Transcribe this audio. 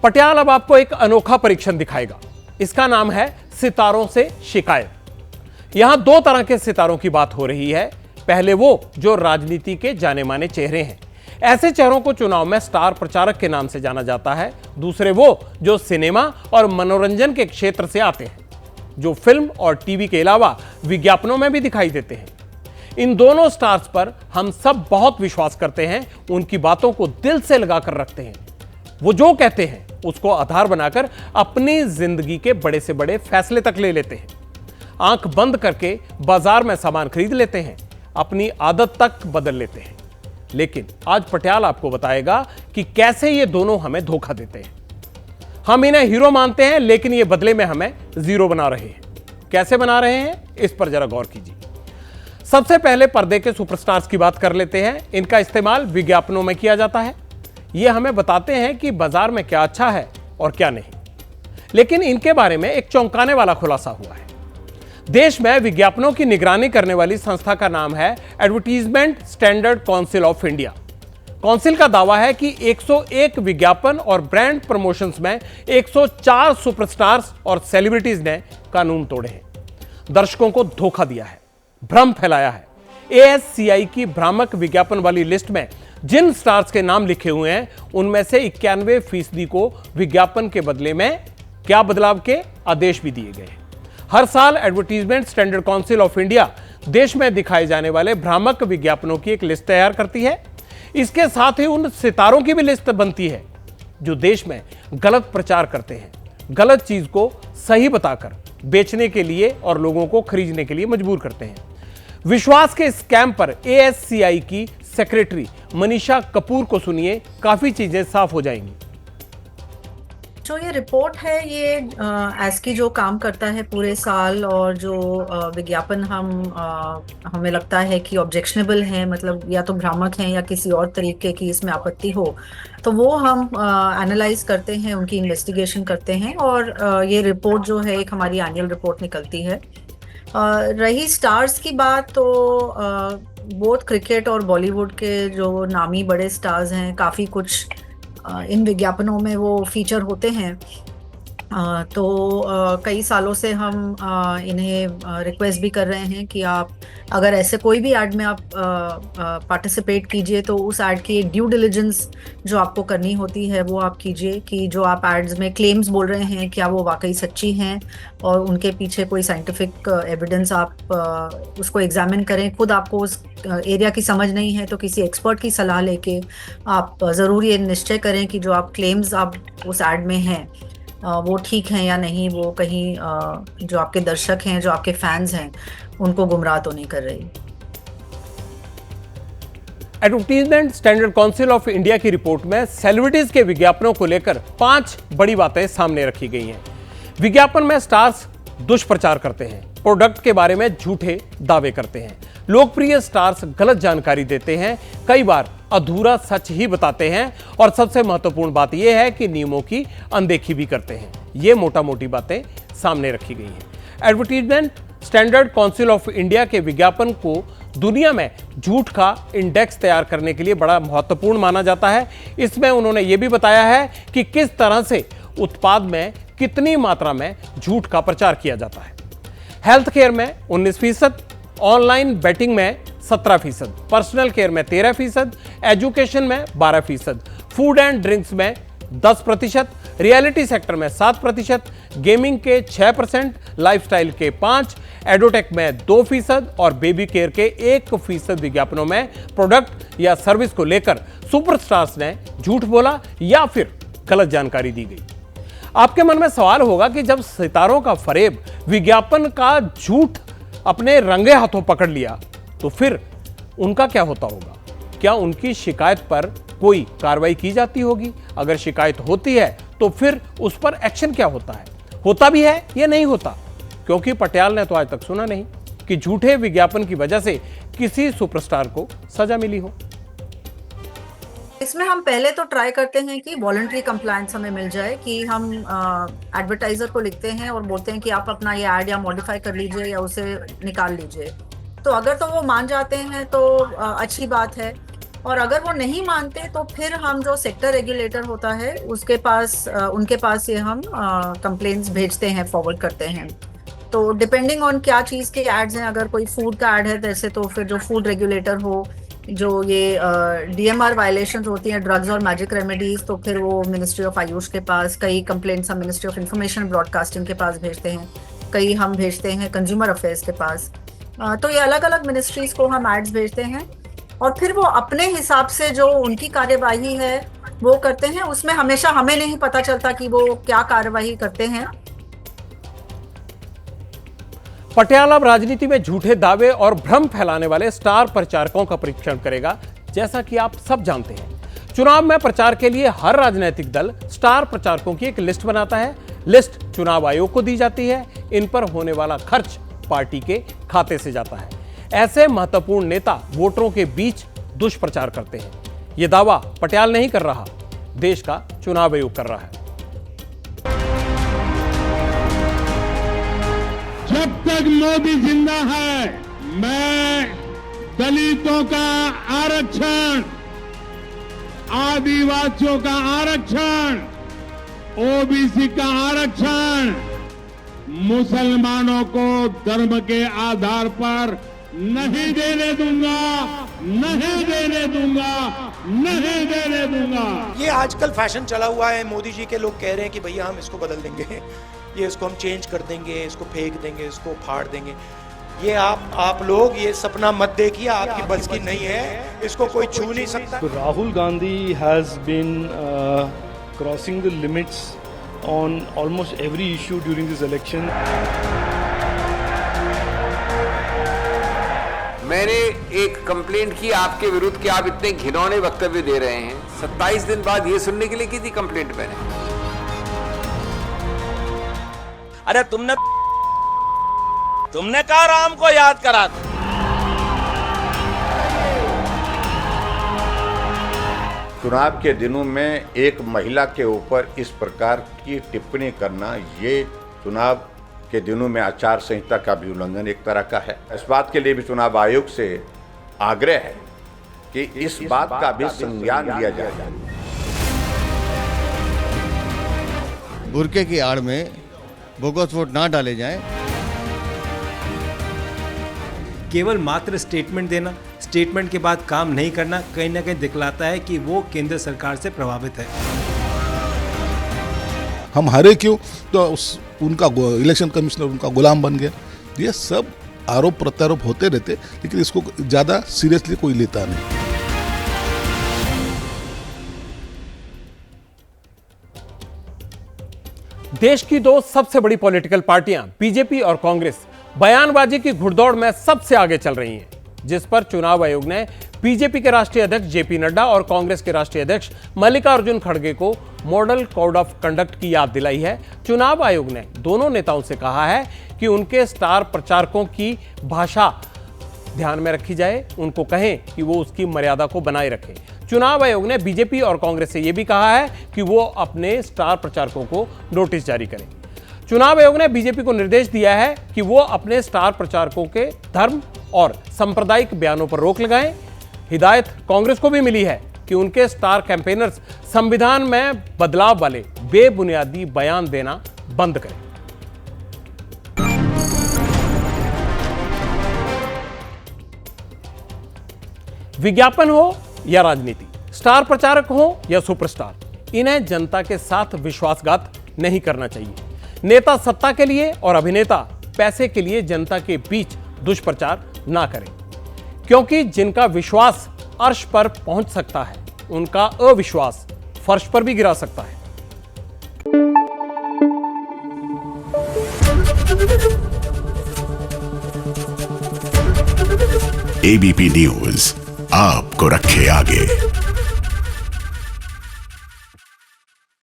पटियाल अब आपको एक अनोखा परीक्षण दिखाएगा। इसका नाम है सितारों से शिकायत। यहां दो तरह के सितारों की बात हो रही है। पहले वो जो राजनीति के जाने माने चेहरे हैं, ऐसे चेहरों को चुनाव में स्टार प्रचारक के नाम से जाना जाता है। दूसरे वो जो सिनेमा और मनोरंजन के क्षेत्र से आते हैं, जो फिल्म और टीवी के अलावा विज्ञापनों में भी दिखाई देते हैं। इन दोनों स्टार्स पर हम सब बहुत विश्वास करते हैं, उनकी बातों को दिल से लगाकर रखते हैं। वो जो कहते हैं उसको आधार बनाकर अपनी जिंदगी के बड़े से बड़े फैसले तक ले लेते हैं। आंख बंद करके बाजार में सामान खरीद लेते हैं, अपनी आदत तक बदल लेते हैं। लेकिन आज पटियाल आपको बताएगा कि कैसे ये दोनों हमें धोखा देते हैं। हम इन्हें हीरो मानते हैं, लेकिन ये बदले में हमें जीरो बना रहे हैं। कैसे बना रहे हैं, इस पर जरा गौर कीजिए। सबसे पहले पर्दे के सुपरस्टार्स की बात कर लेते हैं। इनका इस्तेमाल विज्ञापनों में किया जाता है। ये हमें बताते हैं कि बाजार में क्या अच्छा है और क्या नहीं। लेकिन इनके बारे में एक चौंकाने वाला खुलासा हुआ है। देश में विज्ञापनों की निगरानी करने वाली संस्था का नाम है advertisement standard council of India. Council का दावा है कि 101 विज्ञापन और ब्रांड प्रमोशंस में 104 सुपरस्टार्स और सेलिब्रिटीज ने कानून तोड़े हैं, दर्शकों को धोखा दिया है, भ्रम फैलाया है। ASCI की भ्रामक विज्ञापन वाली लिस्ट में जिन स्टार्स के नाम लिखे हुए हैं, उनमें से 91% को विज्ञापन के बदले में क्या बदलाव के आदेश भी दिए गए हैं। हर साल advertisement standard council of India देश में दिखाए जाने वाले भ्रामक विज्ञापनों की एक लिस्ट तैयार करती है। इसके साथ ही उन सितारों की भी लिस्ट बनती है जो देश में गलत प्रचार करते हैं, गलत चीज को सही बताकर बेचने के लिए और लोगों को खरीदने के लिए मजबूर करते हैं। विश्वास के स्कैम पर ASCI की सेक्रेटरी मनीषा कपूर को सुनिए, काफी चीजें साफ हो जाएंगी। जो ये रिपोर्ट है, ये एस्की जो काम करता है पूरे साल, और जो विज्ञापन हमें लगता है कि ऑब्जेक्शनेबल है, मतलब या तो भ्रामक हैं या किसी और तरीके की इसमें आपत्ति हो, तो वो हम एनालाइज करते हैं, उनकी इन्वेस्टिगेशन करते हैं, और ये रिपोर्ट जो है एक हमारी एनुअल रिपोर्ट निकलती है। रही स्टार्स की बात, तो बोथ क्रिकेट और बॉलीवुड के जो नामी बड़े स्टार्स हैं, काफ़ी कुछ इन विज्ञापनों में वो फीचर होते हैं। तो कई सालों से हम इन्हें रिक्वेस्ट भी कर रहे हैं कि आप अगर ऐसे कोई भी ऐड में आप पार्टिसिपेट कीजिए, तो उस ऐड की ड्यू डिलिजेंस जो आपको करनी होती है वो आप कीजिए, कि जो आप एड्स में क्लेम्स बोल रहे हैं क्या वो वाकई सच्ची हैं, और उनके पीछे कोई साइंटिफिक एविडेंस आप उसको एग्जामिन करें। खुद आपको उस एरिया की समझ नहीं है तो किसी एक्सपर्ट की सलाह लेके आप ज़रूर ये निश्चय करें कि जो आप क्लेम्स आप उस ऐड में हैं वो ठीक हैं या नहीं, वो कहीं जो आपके दर्शक हैं, जो आपके फैंस हैं, उनको गुमराह तो नहीं कर रही। Advertisement standard council of India की रिपोर्ट में सेलिब्रिटीज के विज्ञापनों को लेकर 5 बड़ी बातें सामने रखी गई हैं। विज्ञापन में स्टार्स दुष्प्रचार करते हैं, प्रोडक्ट के बारे में झूठे दावे करते हैं, लोकप्रिय स्टार्स गलत जानकारी देते हैं, कई बार अधूरा सच ही बताते हैं, और सबसे महत्वपूर्ण बात यह है कि नियमों की अनदेखी भी करते हैं। ये मोटा मोटी बातें सामने रखी गई हैं। Advertisement standard council of India के विज्ञापन को दुनिया में झूठ का इंडेक्स तैयार करने के लिए बड़ा महत्वपूर्ण माना जाता है। इसमें उन्होंने ये भी बताया है कि किस तरह से उत्पाद में कितनी मात्रा में झूठ का प्रचार किया जाता है। हेल्थ केयर में 19%, ऑनलाइन बेटिंग में 17%, पर्सनल केयर में 13%, एजुकेशन में 12%, फूड एंड ड्रिंक्स में 10%, रियलिटी सेक्टर में 7%, गेमिंग के 6%, लाइफस्टाइल के 5%, एडोटेक में 2% और बेबी केयर के 1% विज्ञापनों में प्रोडक्ट या सर्विस को लेकर सुपरस्टार्स ने झूठ बोला या फिर गलत जानकारी दी गई। आपके मन में सवाल होगा कि जब सितारों का फरेब विज्ञापन का झूठ अपने रंगे हाथों पकड़ लिया, तो फिर उनका क्या होता होगा? क्या उनकी शिकायत पर कोई कार्रवाई की जाती होगी? अगर शिकायत होती है तो फिर उस पर एक्शन क्या होता है? होता भी है या नहीं होता? क्योंकि पटियाल ने तो आज तक सुना नहीं कि झूठे विज्ञापन की वजह से किसी सुपरस्टार को सजा मिली हो। इसमें हम पहले तो ट्राई करते हैं कि वॉलंटरी कंप्लायंस हमें मिल जाए, कि हम एडवर्टाइजर को लिखते हैं और बोलते हैं कि आप अपना ये ऐड या मॉडिफाई कर लीजिए या उसे निकाल लीजिए। तो अगर तो वो मान जाते हैं तो अच्छी बात है। और अगर वो नहीं मानते तो फिर हम जो सेक्टर रेगुलेटर होता है उसके पास उनके पास ये हम कंप्लेंट्स भेजते हैं, फॉरवर्ड करते हैं। तो डिपेंडिंग ऑन क्या चीज़ के एड्स हैं, अगर कोई फूड का एड है जैसे तो फिर जो फूड रेगुलेटर हो, जो ये डीएमआर वायलेशंस होती हैं ड्रग्स और मैजिक रेमेडीज, तो फिर वो मिनिस्ट्री ऑफ आयुष के पास, कई कंप्लेंट्स हम मिनिस्ट्री ऑफ इंफॉर्मेशन ब्रॉडकास्टिंग के पास भेजते हैं, कई हम भेजते हैं कंज्यूमर अफेयर्स के पास। तो ये अलग अलग मिनिस्ट्रीज को हम एड्स भेजते हैं और फिर वो अपने हिसाब से जो उनकी कार्यवाही है वो करते हैं। उसमें हमेशा हमें नहीं पता चलता कि वो क्या कार्यवाही करते हैं। पटियाला अब राजनीति में झूठे दावे और भ्रम फैलाने वाले स्टार प्रचारकों का परीक्षण करेगा। जैसा कि आप सब जानते हैं, चुनाव में प्रचार के लिए हर राजनीतिक दल स्टार प्रचारकों की एक लिस्ट बनाता है। लिस्ट चुनाव आयोग को दी जाती है। इन पर होने वाला खर्च पार्टी के खाते से जाता है। ऐसे महत्वपूर्ण नेता वोटरों के बीच दुष्प्रचार करते हैं। यह दावा पटियाल नहीं कर रहा, देश का चुनाव आयोग कर रहा है। जब तक मोदी जिंदा है, मैं दलितों का आरक्षण, आदिवासियों का आरक्षण, ओबीसी का आरक्षण, मुसलमानों को धर्म के आधार पर नहीं देने दूंगा, नहीं देने दूंगा, नहीं देने दूंगा। ये आजकल फैशन चला हुआ है। मोदी जी के लोग कह रहे हैं कि भैया हम इसको बदल देंगे, ये इसको हम चेंज कर देंगे, इसको फेंक देंगे, इसको फाड़ देंगे। ये आप लोग ये सपना मत देखिए, आपकी बस की नहीं है, इसको कोई छू नहीं सकता। Rahul Gandhi has been crossing the limits on almost every issue during this election. मैंने एक कंप्लेंट की आपके विरुद्ध कि आप इतने घिनौने वक्तव्य दे रहे हैं। 27 दिन बाद ये सुनने के लिए की थी कंप्लेंट मैंने। अरे तुमने कहा राम को याद करा। चुनाव के दिनों में एक महिला के ऊपर इस प्रकार की टिप्पणी करना, ये चुनाव के दिनों में आचार संहिता का भी उल्लंघन एक तरह का है। इस बात के लिए भी चुनाव आयोग से आग्रह है कि इस बात का भी संज्ञान लिया जाए। बुरके की आड़ में बोगस वोट ना डाले जाएं। केवल मात्र स्टेटमेंट देना, स्टेटमेंट के बाद काम नहीं करना कहीं ना कहीं दिखलाता है कि वो केंद्र सरकार से प्रभावित है। हम हारे क्यों? तो उनका इलेक्शन कमिश्नर उनका गुलाम बन गया। ये सब आरोप प्रत्यारोप होते रहते, लेकिन इसको ज्यादा सीरियसली कोई लेता नहीं। देश की दो सबसे बड़ी पॉलिटिकल पार्टियां बीजेपी और कांग्रेस बयानबाजी की घुड़दौड़ में सबसे आगे चल रही हैं, जिस पर चुनाव आयोग ने बीजेपी के राष्ट्रीय अध्यक्ष जेपी नड्डा और कांग्रेस के राष्ट्रीय अध्यक्ष मल्लिकार्जुन खड़गे को मॉडल कोड ऑफ कंडक्ट की याद दिलाई है। चुनाव आयोग ने दोनों नेताओं से कहा है कि उनके स्टार प्रचारकों की भाषा ध्यान में रखी जाए, उनको कहें कि वो उसकी मर्यादा को बनाए रखें। चुनाव आयोग ने बीजेपी और कांग्रेस से यह भी कहा है कि वो अपने स्टार प्रचारकों को नोटिस जारी करें। चुनाव आयोग ने बीजेपी को निर्देश दिया है कि वो अपने स्टार प्रचारकों के धर्म और सांप्रदायिक बयानों पर रोक लगाएं। हिदायत कांग्रेस को भी मिली है कि उनके स्टार कैंपेनर्स संविधान में बदलाव वाले बेबुनियादी बयान देना बंद करें। विज्ञापन हो या राजनीति, स्टार प्रचारक हो या सुपरस्टार, इन्हें जनता के साथ विश्वासघात नहीं करना चाहिए। नेता सत्ता के लिए और अभिनेता पैसे के लिए जनता के बीच दुष्प्रचार ना करें, क्योंकि जिनका विश्वास अर्श पर पहुंच सकता है, उनका अविश्वास फर्श पर भी गिरा सकता है। एबीपी न्यूज आपको रखे आगे।